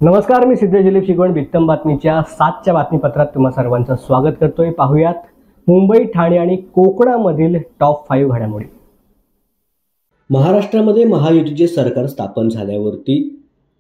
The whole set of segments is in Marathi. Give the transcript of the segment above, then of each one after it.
नमस्कार, मी सिद्धेश दिलीप शिगवण. बित्तम बातमीच्या 7च्या बातमीपत्रात तुम्हा सर्वांचं स्वागत करतोय. पाहूयात मुंबई, ठाणे आणि कोकणामधील टॉप 5 घडामोडी. महाराष्ट्रामध्ये महायुतीचे सरकार स्थापन झाल्यावरती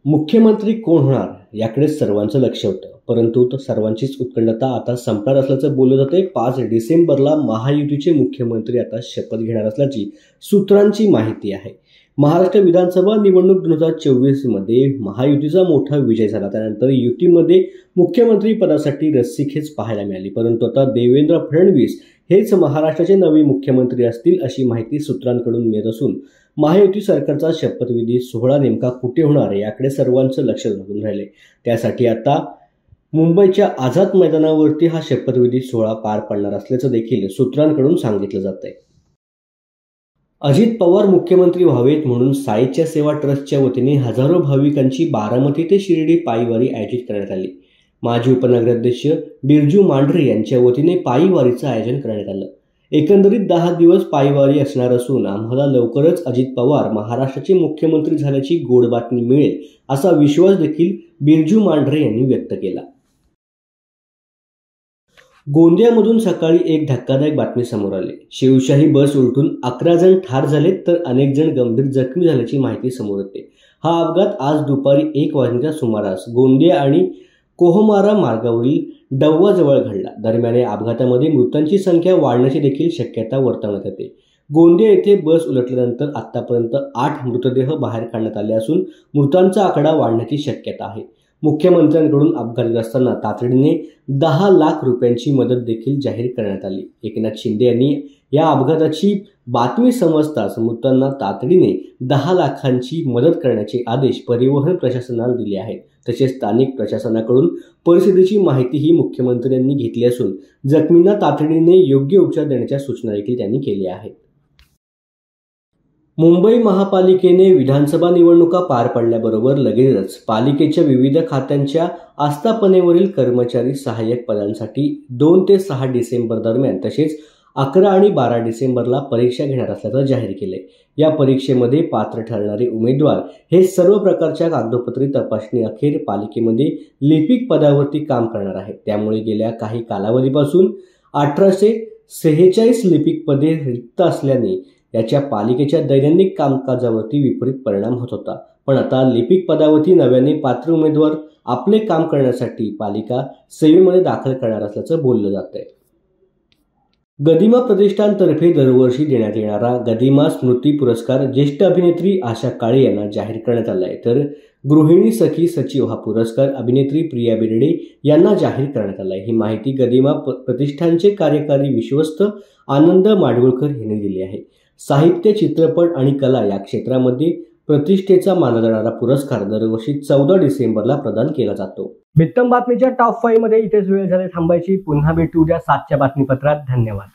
मुख्यमंत्री कोण होणार याकडे सर्वांचं लक्ष होतं. परंतु सर्वांचीच उत्कंठता आता संपणार असल्याचं बोललं जाते. 5 डिसेंबरला महायुतीचे मुख्यमंत्री आता शपथ घेणार असल्याची सूत्रांची माहिती आहे. महाराष्ट्र विधानसभा निवडणूक 2024 मध्ये महायुतीचा मोठा विजय झाला. त्यानंतर युतीमध्ये मुख्यमंत्री पदासाठी रस्सीखेच पाहायला मिळाली. परंतु आता देवेंद्र फडणवीस हेच महाराष्ट्राचे नवे मुख्यमंत्री असतील अशी माहिती सूत्रांकडून मिळत असून महायुती सरकारचा शपथविधी सोहळा नेमका कुठे होणार याकडे सर्वांचं लक्ष लागून राहिले. त्यासाठी आता मुंबईच्या आझाद मैदानावरती हा शपथविधी सोहळा पार पडणार असल्याचं देखील सूत्रांकडून सांगितलं जात आहे. अजित पवार मुख्यमंत्री व्हावेत म्हणून साईच्या सेवा ट्रस्टच्या वतीने हजारो भाविकांची बारामती ते शिर्डी पायीवारी आयोजित करण्यात आली. माजी उपनगराध्यक्ष बिरजू मांढरे यांच्या वतीने पायीवारीचं आयोजन करण्यात आलं. एकंदरीत 10 दिवस पायीवारी असणार असून आम्हाला लवकरच अजित पवार महाराष्ट्राचे मुख्यमंत्री झाल्याची गोड बातमी मिळेल असा विश्वास देखील बिरजू मांढरे यांनी व्यक्त केला. गोंदियामधून सकाळी एक धक्कादायक बातमी समोर आली. शिवशाही बस उलटून 11 जण ठार झालेत तर अनेक जण गंभीर जखमी झाल्याची माहिती समोर येते. हा अपघात आज दुपारी 1 वाजण्याच्या सुमारास गोंदिया आणि कोहमारा मार्गावरील डव्वाजवळ घडला. दरम्यान या अपघातामध्ये मृतांची संख्या वाढण्याची देखील शक्यता वर्तवण्यात येते. गोंदिया येथे बस उलटल्यानंतर आतापर्यंत 8 मृतदेह बाहेर काढण्यात आले असून मृतांचा आकडा वाढण्याची शक्यता आहे. मुख्यमंत्र्यांकडून अपघातग्रस्तांना तातडीने 10 लाख रुपयांची मदत देखील जाहीर करण्यात आली. एकनाथ शिंदे यांनी या अपघाताची बातमी समजताच मृतांना तातडीने 10 लाखांची मदत करण्याचे आदेश परिवहन प्रशासनाला दिले आहेत. तसेच स्थानिक प्रशासनाकडून परिस्थितीची माहितीही मुख्यमंत्र्यांनी घेतली असून जखमींना तातडीने योग्य उपचार देण्याच्या सूचना देखील त्यांनी केल्या आहेत. मुंबई महापालिकेने विधानसभा निवडणुका पार पडल्याबरोबर लगेचच पालिकेच्या विविध खात्यांच्या आस्थापनेवरील कर्मचारी सहाय्यक पदांसाठी 2 ते 6 डिसेंबर दरम्यान तसेच 11 आणि 12 डिसेंबरला परीक्षा घेणार असल्याचं जाहीर केलंय. या परीक्षेमध्ये पात्र ठरणारे उमेदवार हे सर्व प्रकारच्या कागदोपत्री तपासणी अखेर पालिकेमध्ये लिपिक पदावरती काम करणार आहेत. त्यामुळे गेल्या काही कालावधीपासून 1846 लिपिक पदे रिक्त असल्याने याच्या पालिकेच्या दैनंदिन कामकाजावरती विपरीत परिणाम होत होता. पण आता लिपिक पदावरती नव्याने पात्र उमेदवार आपले काम करण्यासाठी पालिका सेवेमध्ये दाखल करणार असल्याचं बोललं जात आहे. गदिमा प्रतिष्ठानतर्फे दरवर्षी देण्यात येणारा गदिमा स्मृती पुरस्कार ज्येष्ठ अभिनेत्री आशा काळे यांना जाहीर करण्यात आला आहे. तर गृहिणी सखी सचिव हा पुरस्कार अभिनेत्री प्रिया बिर्डे यांना जाहीर करण्यात आला आहे. ही माहिती गदिमा प्रतिष्ठानचे कार्यकारी विश्वस्त आनंद माडगुळकर यांनी दिली आहे. साहित्य, चित्रपट आणि कला या क्षेत्रामध्ये प्रतिष्ठेचा मानला जाणारा पुरस्कार दरवर्षी 14 डिसेंबरला प्रदान केला जातो. बित्तम बातमीच्या टॉप 5 मध्ये इथेच वेळ झाली थांबायची. पुन्हा भेटू उद्या 7च्या बातमीपत्रात. धन्यवाद.